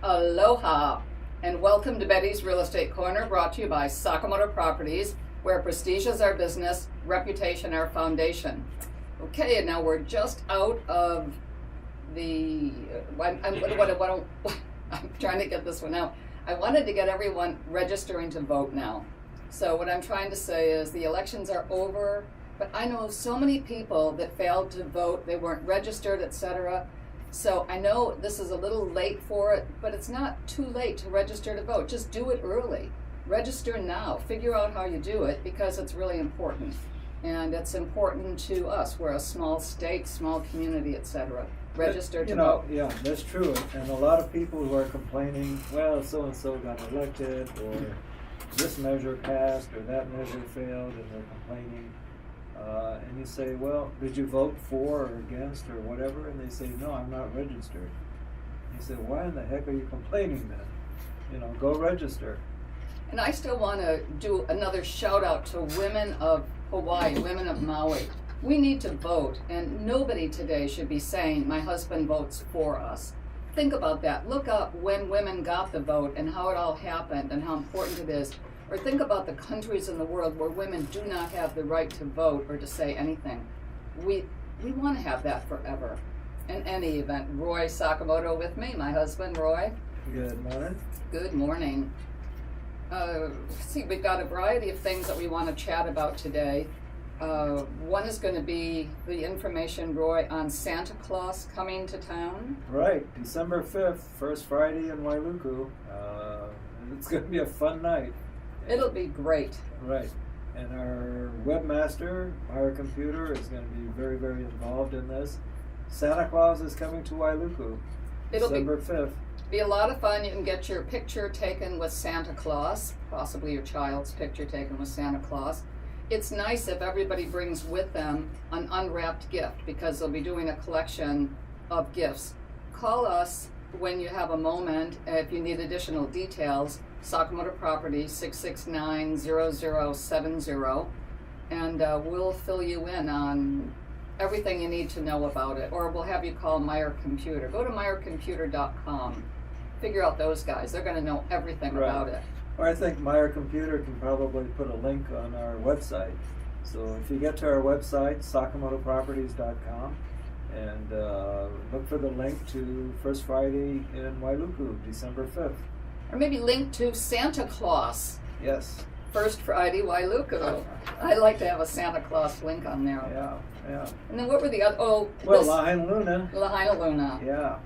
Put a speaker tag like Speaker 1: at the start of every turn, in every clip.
Speaker 1: Aloha, and welcome to Betty's Real Estate Corner, brought to you by Sakamoto Properties, where prestige is our business, reputation our foundation. Okay, and now we're just out of the, I'm trying to get this one out. I wanted to get everyone registering to vote now. So what I'm trying to say is the elections are over, but I know so many people that failed to vote, they weren't registered, etc. So I know this is a little late for it, but it's not too late to register to vote. Just do it early. Register now. Figure out how you do it, because it's really important. And it's important to us. We're a small state, small community, etc. Register to vote.
Speaker 2: Yeah, that's true. And a lot of people who are complaining, well, so-and-so got elected, or this measure passed, or that measure failed, and they're complaining. And you say, well, did you vote for or against or whatever? And they say, no, I'm not registered. You say, why in the heck are you complaining then? Go register.
Speaker 1: And I still want to do another shout out to women of Hawaii, women of Maui. We need to vote, and nobody today should be saying, my husband votes for us. Think about that. Look up when women got the vote and how it all happened and how important it is. Or think about the countries in the world where women do not have the right to vote or to say anything. We want to have that forever. In any event, Roy Sakamoto with me, my husband, Roy.
Speaker 2: Good morning.
Speaker 1: Good morning. See, we've got a variety of things that we want to chat about today. One is going to be the information, Roy, on Santa Claus coming to town.
Speaker 2: Right, December 5th, first Friday in Wailuku. It's going to be a fun night.
Speaker 1: It'll be great.
Speaker 2: Right. And our webmaster, our computer, is going to be very, very involved in this. Santa Claus is coming to Wailuku, December 5th.
Speaker 1: Be a lot of fun. You can get your picture taken with Santa Claus, possibly your child's picture taken with Santa Claus. It's nice if everybody brings with them an unwrapped gift, because they'll be doing a collection of gifts. Call us when you have a moment if you need additional details. Sakamoto Properties, 669-0070, and we'll fill you in on everything you need to know about it, or we'll have you call Meyer Computer. Go to meyercomputer.com. Figure out those guys. They're going to know everything about it.
Speaker 2: Or I think Meyer Computer can probably put a link on our website. So if you get to our website, sakamotoproperties.com, and look for the link to First Friday in Wailuku, December 5th.
Speaker 1: Or maybe link to Santa Claus.
Speaker 2: Yes.
Speaker 1: First Friday, Wailuku. I'd like to have a Santa Claus link on there.
Speaker 2: Yeah.
Speaker 1: And then what were the other?
Speaker 2: Lahainaluna.
Speaker 1: Lahainaluna.
Speaker 2: Yeah.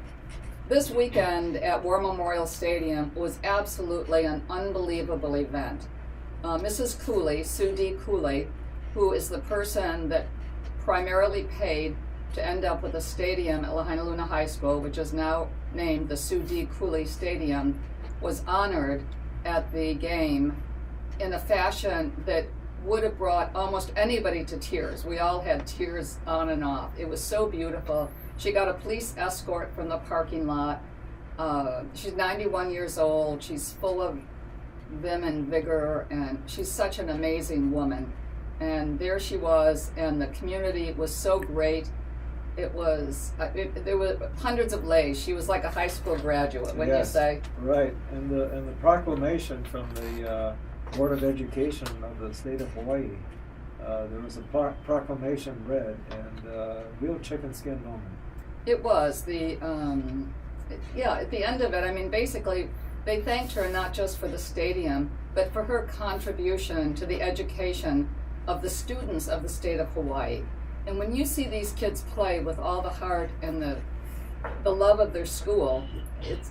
Speaker 1: This weekend at War Memorial Stadium was absolutely an unbelievable event. Mrs. Cooley, Sue D. Cooley, who is the person that primarily paid to end up with a stadium at Lahainaluna High School, which is now named the Sue D. Cooley Stadium, was honored at the game in a fashion that would have brought almost anybody to tears. We all had tears on and off. It was so beautiful. She got a police escort from the parking lot. She's 91 years old. She's full of vim and vigor, and she's such an amazing woman. And there she was, and the community was so great. It was, there were hundreds of lays. She was like a high school graduate, wouldn't you say?
Speaker 2: Right, and the proclamation from the Board of Education of the state of Hawaii, there was a proclamation read, and real chicken skin moment.
Speaker 1: It was. At the end of it, I mean, basically, they thanked her not just for the stadium, but for her contribution to the education of the students of the state of Hawaii. And when you see these kids play with all the heart and the love of their school,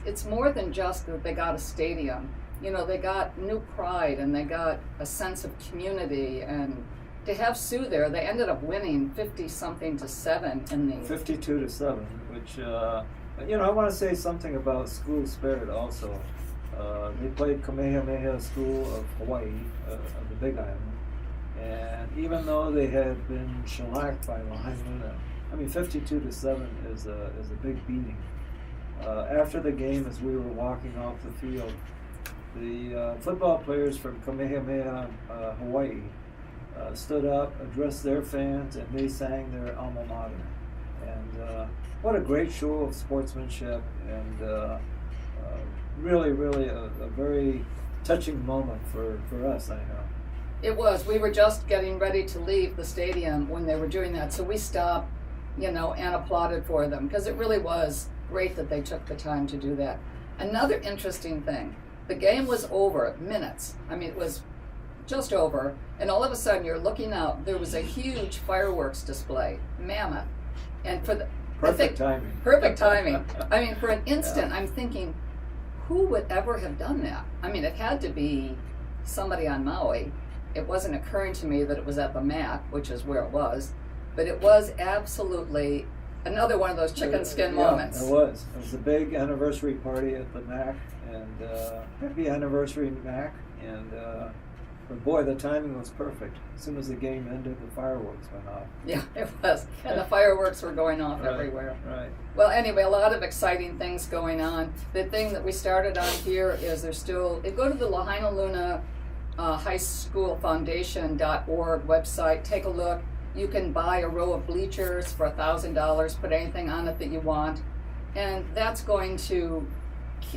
Speaker 1: it's more than just that they got a stadium. They got new pride, and they got a sense of community. And to have Sue there, they ended up winning 50-something to 7 in the
Speaker 2: 52-7, which I want to say something about school spirit also. They played Kamehameha School of Hawaii, of the Big Island. And even though they had been shellacked by Lahainaluna, 52-7 is a big beating. After the game, as we were walking off the field, the football players from Kamehameha, Hawaii, stood up, addressed their fans, and they sang their alma mater. And what a great show of sportsmanship, and really, really a very touching moment for us, I know.
Speaker 1: It was. We were just getting ready to leave the stadium when they were doing that, so we stopped, and applauded for them, because it really was great that they took the time to do that. Another interesting thing, the game was over minutes. I mean, it was just over, and all of a sudden you're looking out, there was a huge fireworks display, mammoth, and for the
Speaker 2: Perfect timing.
Speaker 1: Perfect timing. I mean, for an instant, I'm thinking, who would ever have done that? I mean, it had to be somebody on Maui. It wasn't occurring to me that it was at the MAC, which is where it was, but it was absolutely another one of those chicken skin moments.
Speaker 2: It was. It was a big anniversary party at the MAC, and happy anniversary, MAC, and but boy, the timing was perfect. As soon as the game ended, the fireworks went off.
Speaker 1: Yeah, it was. And the fireworks were going off everywhere.
Speaker 2: Right.
Speaker 1: Well, anyway, a lot of exciting things going on. The thing that we started on here is there's still, go to the Lahainaluna High School Foundation.org website, take a look. You can buy a row of bleachers for $1,000, put anything on it that you want. And that's going to,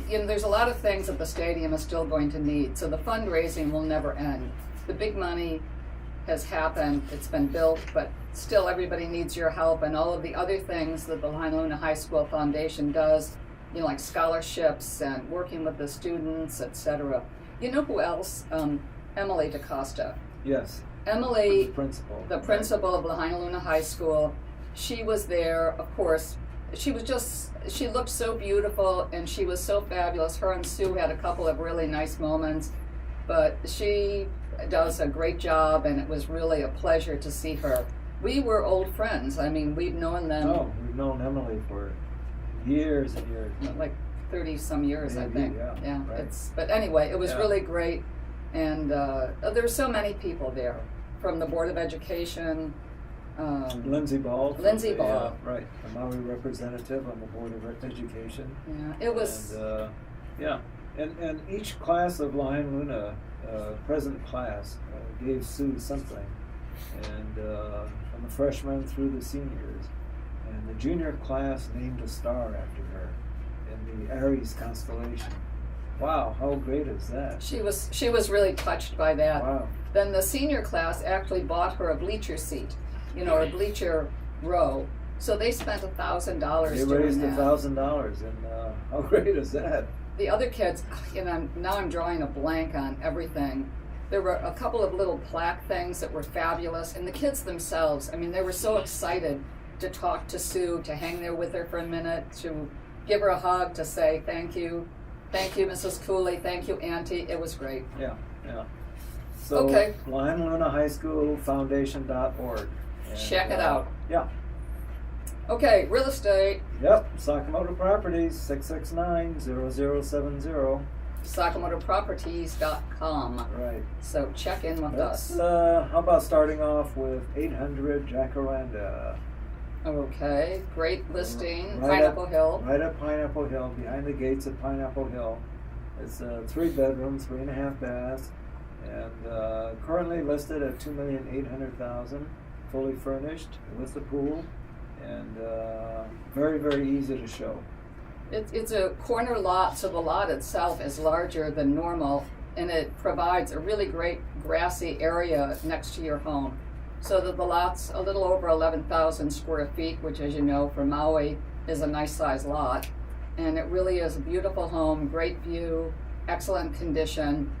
Speaker 1: there's a lot of things that the stadium is still going to need. So the fundraising will never end. The big money has happened, it's been built, but still everybody needs your help, and all of the other things that the Lahainaluna High School Foundation does, like scholarships and working with the students, etc. You know who else? Emily DaCosta.
Speaker 2: Yes.
Speaker 1: Emily,
Speaker 2: the
Speaker 1: principal of Lahainaluna High School, she was there, of course. She looked so beautiful, and she was so fabulous. Her and Sue had a couple of really nice moments, but she does a great job, and it was really a pleasure to see her. We were old friends. I mean, we've known them.
Speaker 2: Oh, we've known Emily for years and years.
Speaker 1: Like 30 some years,
Speaker 2: Maybe,
Speaker 1: I think.
Speaker 2: Yeah. Right.
Speaker 1: But anyway, it was really great, and there were so many people there from the Board of Education.
Speaker 2: Lindsay Ball. Right. The Maui representative on the Board of Education.
Speaker 1: Yeah, it was.
Speaker 2: And each class of Lahainaluna, present class, gave Sue something, and from the freshmen through the seniors, and the junior class named a star after her in the Aries constellation. Wow, how great is that?
Speaker 1: She was really touched by that.
Speaker 2: Wow.
Speaker 1: Then the senior class actually bought her a bleacher seat, a bleacher row. So they spent $1,000 doing
Speaker 2: They raised
Speaker 1: that.
Speaker 2: $1,000, and how great is that?
Speaker 1: The other kids, now I'm drawing a blank on everything. There were a couple of little plaque things that were fabulous, and the kids themselves, they were so excited to talk to Sue, to hang there with her for a minute, to give her a hug, to say thank you, Mrs. Cooley, thank you, Auntie. It was great.
Speaker 2: Yeah. So,
Speaker 1: okay.
Speaker 2: Lahainaluna High School Foundation.org.
Speaker 1: Check it out.
Speaker 2: Yeah.
Speaker 1: Okay, real estate.
Speaker 2: Yep, Sakamoto Properties, 669-0070.
Speaker 1: SakamotoProperties.com.
Speaker 2: Right.
Speaker 1: So check in with us.
Speaker 2: How about starting off with 800 Jacaranda?
Speaker 1: Okay, great listing.
Speaker 2: Right
Speaker 1: Pineapple Hill.
Speaker 2: Right at Pineapple Hill, behind the gates of Pineapple Hill. It's 3 bedrooms, 3.5 baths, and currently listed at $2,800,000, fully furnished with the pool, and very, very easy to show.
Speaker 1: It's a corner lot, so the lot itself is larger than normal, and it provides a really great grassy area next to your home. So that the lot's a little over 11,000 square feet, which, as you know, for Maui is a nice size lot. And it really is a beautiful home, great view, excellent condition,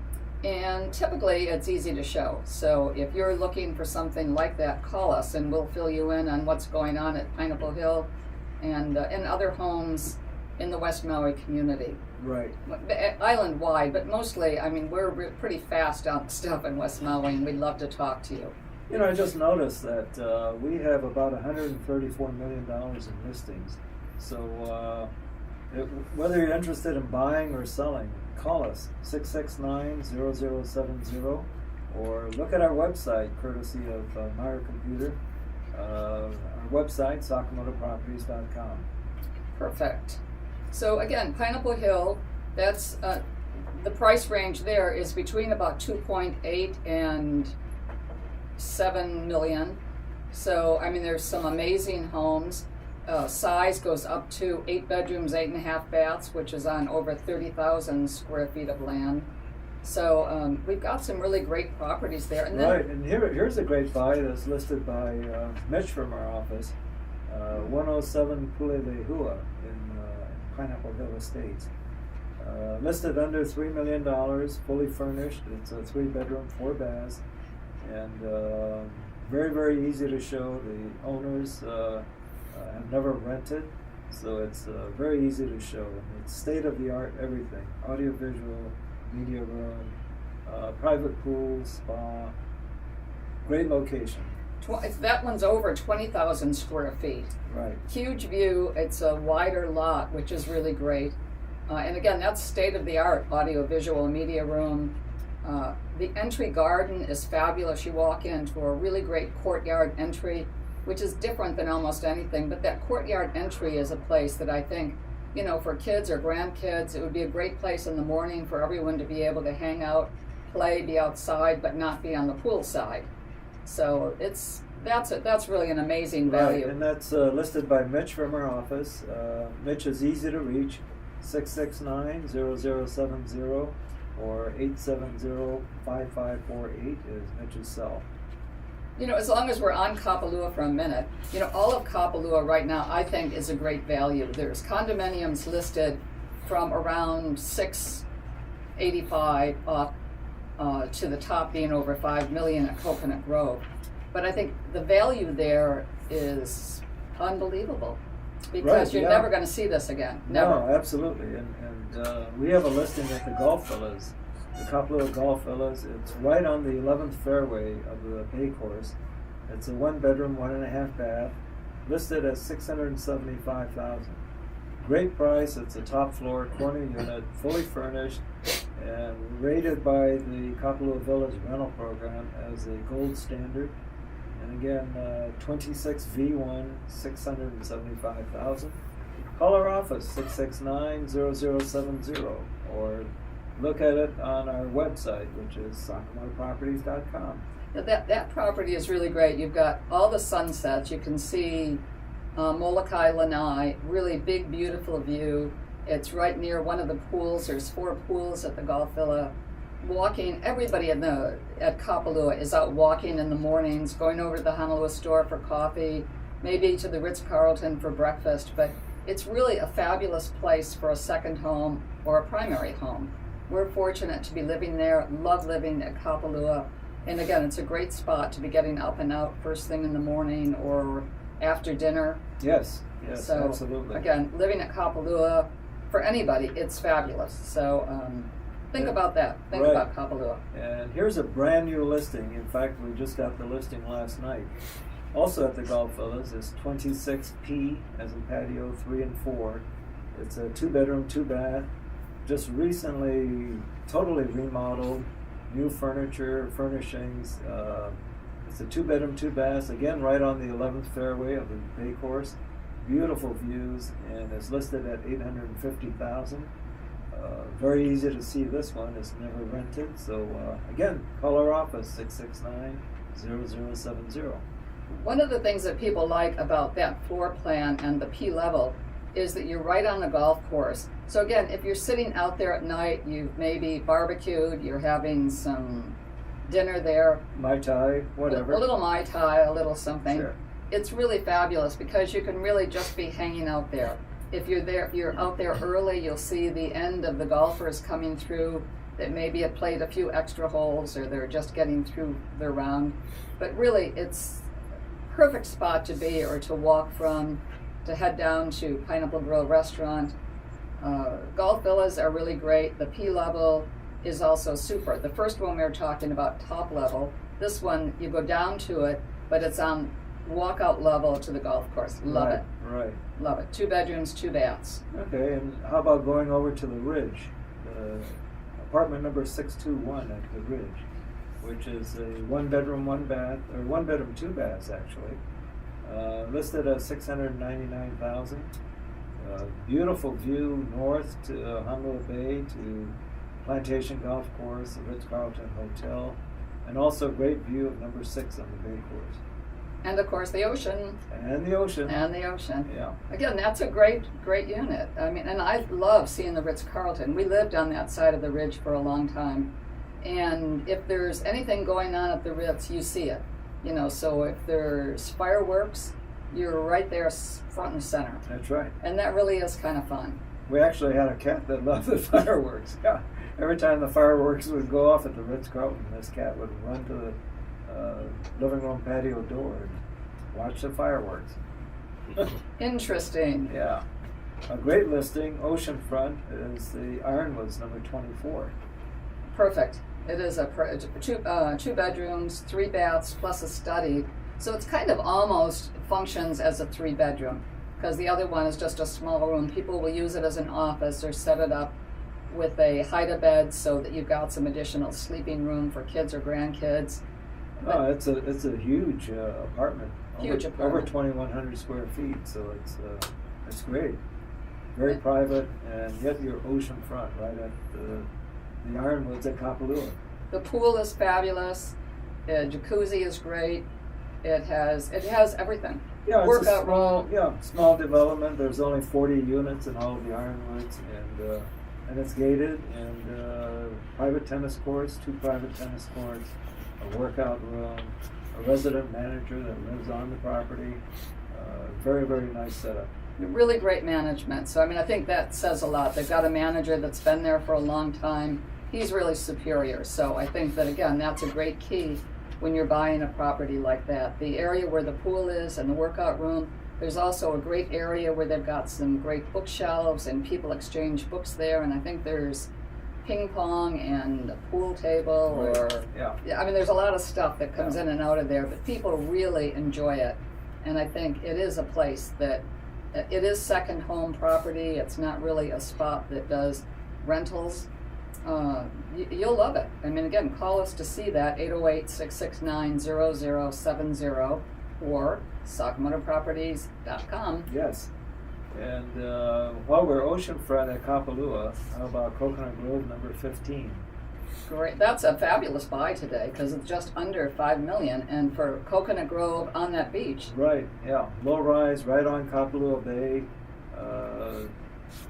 Speaker 1: and typically it's easy to show. So if you're looking for something like that, call us and we'll fill you in on what's going on at Pineapple Hill and in other homes in the West Maui community.
Speaker 2: Right.
Speaker 1: Island-wide, but mostly, we're pretty fast on stuff in West Maui, and we'd love to talk to you.
Speaker 2: I just noticed that we have about $134 million in listings. So whether you're interested in buying or selling, call us, 669-0070, or look at our website, courtesy of Meyer Computer. Our website, SakamotoProperties.com.
Speaker 1: Perfect. So again, Pineapple Hill, that's the price range there is between about 2.8 and 7 million. So, I mean, there's some amazing homes. Size goes up to 8 bedrooms, 8.5 baths, which is on over 30,000 square feet of land. So we've got some really great properties there. And then,
Speaker 2: right, and here's a great buy that's listed by Mitch from our office, 107 Cooley in Pineapple Hill Estates. Listed under $3 million, fully furnished. It's a 3-bedroom, 4 baths, and very, very easy to show. The owners have never rented, so it's very easy to show. And it's state-of-the-art everything, audio-visual, media room, private pool, spa, great location.
Speaker 1: that one's over 20,000 square feet.
Speaker 2: Right.
Speaker 1: Huge view. It's a wider lot, which is really great. And again, that's state-of-the-art audio-visual media room. The entry garden is fabulous. You walk into a really great courtyard entry, which is different than almost anything. But that courtyard entry is a place that I think, for kids or grandkids, it would be a great place in the morning for everyone to be able to hang out, play, be outside, but not be on the pool side. So that's really an amazing value.
Speaker 2: Right, and that's listed by Mitch from our office. Mitch is easy to reach, 669-0070 or 870-5548 is Mitch's cell.
Speaker 1: As long as we're on Kapalua for a minute, all of Kapalua right now I think is a great value. There's condominiums listed from around $685 up to the top being over $5 million at Coconut Grove. But I think the value there is unbelievable because you're never going to see this again. Never.
Speaker 2: No, absolutely. And we have a listing at the Golf Villas, the Kapalua Golf Villas. It's right on the 11th fairway of the Bay Course. It's a 1-bedroom, 1.5 bath, listed at $675,000. Great price. It's a top floor corner unit, fully furnished, and rated by the Kapalua Villas rental program as a gold standard. And again, 26V1, $675,000. Call our office, 669-0070, or look at it on our website, which is sakamotoproperties.com.
Speaker 1: That property is really great. You've got all the sunsets. You can see Molokai Lanai, really big, beautiful view. It's right near one of the pools. There's 4 pools at the Golf Villa. Walking, everybody at Kapalua is out walking in the mornings, going over to the Honolulu store for coffee, maybe to the Ritz-Carlton for breakfast, but it's really a fabulous place for a second home or a primary home. We're fortunate to be living there, love living at Kapalua, and again, it's a great spot to be getting up and out first thing in the morning or after dinner.
Speaker 2: Yes,
Speaker 1: so,
Speaker 2: absolutely.
Speaker 1: Again, living at Kapalua, for anybody, it's fabulous. So think about that. Think about Kapalua.
Speaker 2: And here's a brand new listing. In fact, we just got the listing last night. Also at the Golf Villas is 26P, as in patio 3 and 4. It's a 2-bedroom, 2-bath. Just recently, totally remodeled, new furniture, furnishings. It's a 2-bedroom, 2 baths. Again, right on the 11th fairway of the Bay Course. Beautiful views, and it's listed at $850,000. Very easy to see this one. It's never rented. So again, call our office, 669-0070.
Speaker 1: One of the things that people like about that floor plan and the P level is that you're right on the golf course. So again, if you're sitting out there at night, you've maybe barbecued, you're having some dinner there.
Speaker 2: Mai Tai, whatever.
Speaker 1: A little Mai Tai, a little something.
Speaker 2: Sure.
Speaker 1: It's really fabulous because you can really just be hanging out there. If you're out there early, you'll see the end of the golfers coming through that maybe have played a few extra holes or they're just getting through their round. But really, it's a perfect spot to be or to walk from, to head down to Pineapple Grill Restaurant. Golf villas are really great. The P level is also super. The first one we were talking about, top level. This one, you go down to it, but it's on walkout level to the golf course. Love it.
Speaker 2: Right.
Speaker 1: Love it. 2 bedrooms, 2 baths.
Speaker 2: Okay, and how about going over to the Ridge? Apartment number 621 at the Ridge, which is a 1-bedroom, 1 bath, or 1-bedroom, 2 baths actually. Listed at $699,000. Beautiful view north to Honolulu Bay, to Plantation Golf Course, the Ritz-Carlton Hotel. and also a great view of number 6 on the Bay Course.
Speaker 1: And of course the ocean.
Speaker 2: And the ocean.
Speaker 1: And the ocean.
Speaker 2: Yeah.
Speaker 1: Again, that's a great unit. I mean, and I love seeing the Ritz-Carlton. We lived on that side of the ridge for a long time. And if there's anything going on at the Ritz, you see it. So if there's fireworks, you're right there front and center.
Speaker 2: That's right.
Speaker 1: And that really is kind of fun.
Speaker 2: We actually had a cat that loved the fireworks. Yeah. Every time the fireworks would go off at the Ritz-Carlton, this cat would run to the living room patio door and watch the fireworks.
Speaker 1: Interesting.
Speaker 2: Yeah. A great listing, oceanfront, is the Ironwoods, number 24.
Speaker 1: Perfect. It is two bedrooms, 3 baths, plus a study. So it's kind of almost functions as a 3-bedroom, because the other one is just a small room. People will use it as an office or set it up with a hide-a-bed so that you've got some additional sleeping room for kids or grandkids.
Speaker 2: Oh, it's a huge apartment.
Speaker 1: Huge
Speaker 2: Over
Speaker 1: apartment.
Speaker 2: 2,100 square feet, so it's great. Very private, and yet you're oceanfront, right at the Ironwoods at Kapalua.
Speaker 1: The pool is fabulous. Jacuzzi is great. It has everything.
Speaker 2: Yeah, it's
Speaker 1: Workout
Speaker 2: a small,
Speaker 1: room.
Speaker 2: small development. There's only 40 units in all of the Ironwoods, and it's gated, and private tennis courts, 2 private tennis courts, a workout room, a resident manager that lives on the property. Very, very nice setup.
Speaker 1: Really great management. So, I think that says a lot. They've got a manager that's been there for a long time. He's really superior. So I think that, again, that's a great key when you're buying a property like that. The area where the pool is and the workout room, there's also a great area where they've got some great bookshelves and people exchange books there. And I think there's ping pong and a pool table, or
Speaker 2: Yeah.
Speaker 1: there's a lot of stuff that comes in and out of there, but people really enjoy it. And I think it is a place that it is second home property. It's not really a spot that does rentals. You'll love it. Again, call us to see that, 808-669-0070 or SakamotoProperties.com.
Speaker 2: Yes. And while we're oceanfront at Kapalua, how about Coconut Grove, number 15?
Speaker 1: Great. That's a fabulous buy today because it's just under $5 million, and for Coconut Grove on that beach.
Speaker 2: Right, yeah. Low rise, right on Kapalua Bay.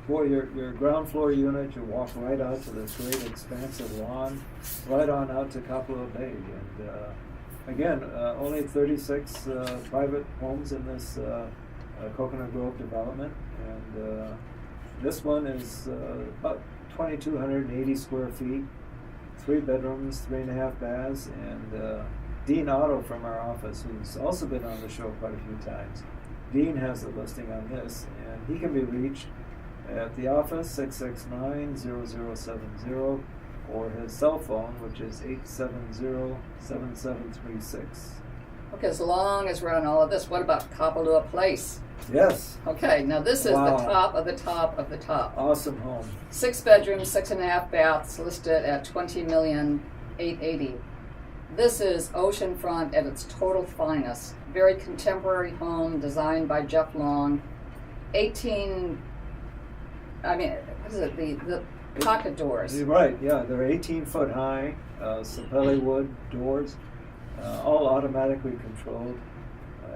Speaker 2: Boy, your ground floor unit, you walk right out to this great expansive lawn, right on out to Kapalua Bay. And again, only 36 private homes in this Coconut Grove development. And this one is about 2,280 square feet. 3 bedrooms, 3.5 baths, and Dean Otto from our office, who's also been on the show quite a few times. Dean has a listing on this, and he can be reached at the office, 669-0070, or his cell phone, which is 870-7736.
Speaker 1: Okay, as long as we're on all of this, what about Kapalua Place?
Speaker 2: Yes.
Speaker 1: Okay, now this is
Speaker 2: Wow.
Speaker 1: the top of the top of the top.
Speaker 2: Awesome home.
Speaker 1: 6 bedrooms, 6.5 baths, listed at $20,880,000. This is oceanfront at its total finest. Very contemporary home designed by Jeff Long. 18, what is it? The pocket doors.
Speaker 2: You're right, yeah. They're 18-foot high, sapelli wood doors, all automatically controlled.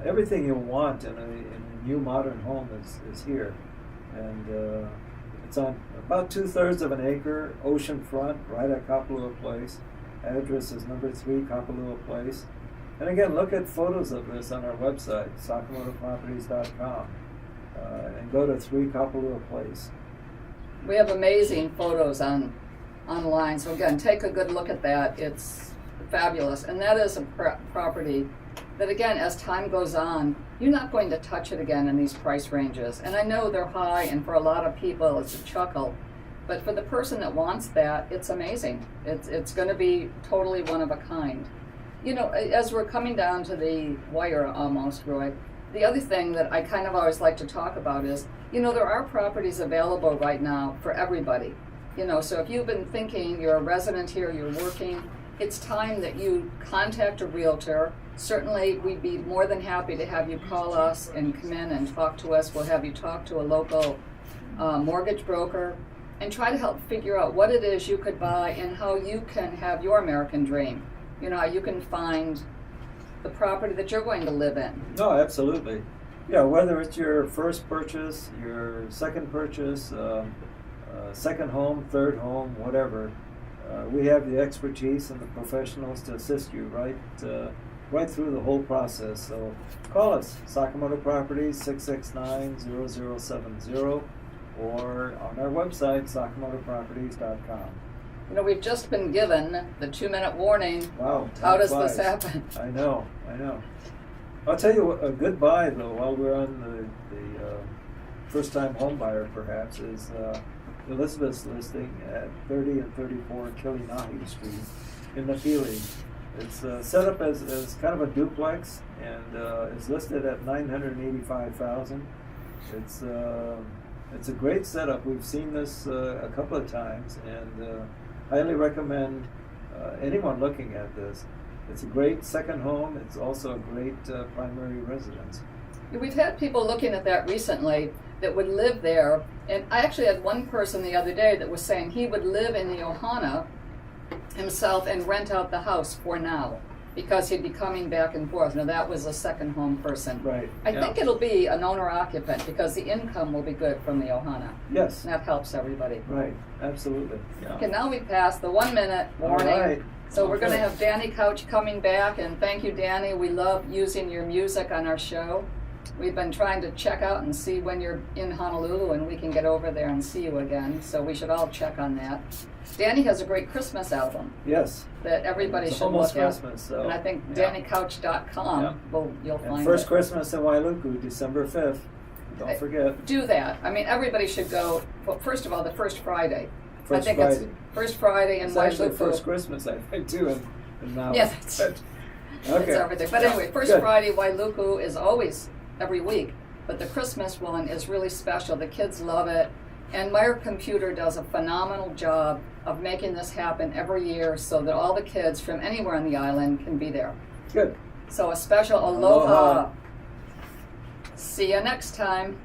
Speaker 2: Everything you want in a new modern home is here. And it's on about 2/3 of an acre, oceanfront, right at Kapalua Place. Address is number 3 Kapalua Place. And again, look at photos of this on our website, SakamotoProperties.com, and go to 3 Kapalua Place.
Speaker 1: We have amazing photos online. So again, take a good look at that. It's fabulous. And that is a property that, again, as time goes on, you're not going to touch it again in these price ranges. And I know they're high, and for a lot of people it's a chuckle. But for the person that wants that, it's amazing. It's going to be totally one of a kind. As we're coming down to the wire almost, Roy, the other thing that I kind of always like to talk about is, there are properties available right now for everybody. So if you've been thinking you're a resident here, you're working, it's time that you contact a realtor. Certainly, we'd be more than happy to have you call us and come in and talk to us. We'll have you talk to a local mortgage broker and try to help figure out what it is you could buy and how you can have your American dream. you can find the property that you're going to live in.
Speaker 2: No, absolutely. Yeah, whether it's your first purchase, your second purchase, second home, third home, whatever, we have the expertise and the professionals to assist you right through the whole process. So call us, Sakamoto Properties, 669-0070, or on our website, sakamotoproperties.com.
Speaker 1: We've just been given the 2-minute warning.
Speaker 2: Wow.
Speaker 1: How does
Speaker 2: flies.
Speaker 1: this happen?
Speaker 2: I know. I'll tell you a good buy, though, while we're on the first-time home buyer, perhaps, is Elizabeth's listing at 30 and 34 Kili Nahe Street in the Kili. It's set up as kind of a duplex, and it's listed at $985,000. It's a great setup. We've seen this a couple of times, and highly recommend anyone looking at this. It's a great second home. It's also a great primary residence.
Speaker 1: We've had people looking at that recently that would live there, and I actually had one person the other day that was saying he would live in the Ohana himself and rent out the house for now, because he'd be coming back and forth. Now, that was a second home person.
Speaker 2: Right.
Speaker 1: I think it'll be an owner-occupant because the income will be good from the Ohana.
Speaker 2: Yes.
Speaker 1: And that helps everybody.
Speaker 2: Right. Absolutely. Yeah.
Speaker 1: Okay, now we passed the 1-minute warning.
Speaker 2: All right.
Speaker 1: So we're going to
Speaker 2: Okay.
Speaker 1: have Danny Couch coming back, and thank you, Danny. We love using your music on our show. We've been trying to check out and see when you're in Honolulu and we can get over there and see you again, so we should all check on that. Danny has a great Christmas album
Speaker 2: Yes.
Speaker 1: that everybody
Speaker 2: It's
Speaker 1: should
Speaker 2: almost
Speaker 1: look
Speaker 2: Christmas,
Speaker 1: at.
Speaker 2: so
Speaker 1: And I think
Speaker 2: yeah.
Speaker 1: DannyCouch.com,
Speaker 2: Yeah.
Speaker 1: you'll
Speaker 2: And
Speaker 1: find
Speaker 2: first
Speaker 1: it.
Speaker 2: Christmas in Wailuku, December 5th. Don't forget.
Speaker 1: Do that. I mean, everybody should go, well, first of all, the first Friday.
Speaker 2: First
Speaker 1: I think
Speaker 2: Friday.
Speaker 1: it's first Friday in
Speaker 2: It's actually
Speaker 1: Wailuku.
Speaker 2: first Christmas, I think, too, in Maui.
Speaker 1: Yeah, that's
Speaker 2: Okay.
Speaker 1: It's everything. But
Speaker 2: Yeah.
Speaker 1: anyway, first
Speaker 2: Good.
Speaker 1: Friday, Wailuku is always every week. But the Christmas one is really special. The kids love it. And Meyer Computer does a phenomenal job of making this happen every year so that all the kids from anywhere on the island can be there.
Speaker 2: Good.
Speaker 1: So a special aloha.
Speaker 2: Aloha.
Speaker 1: See you next time.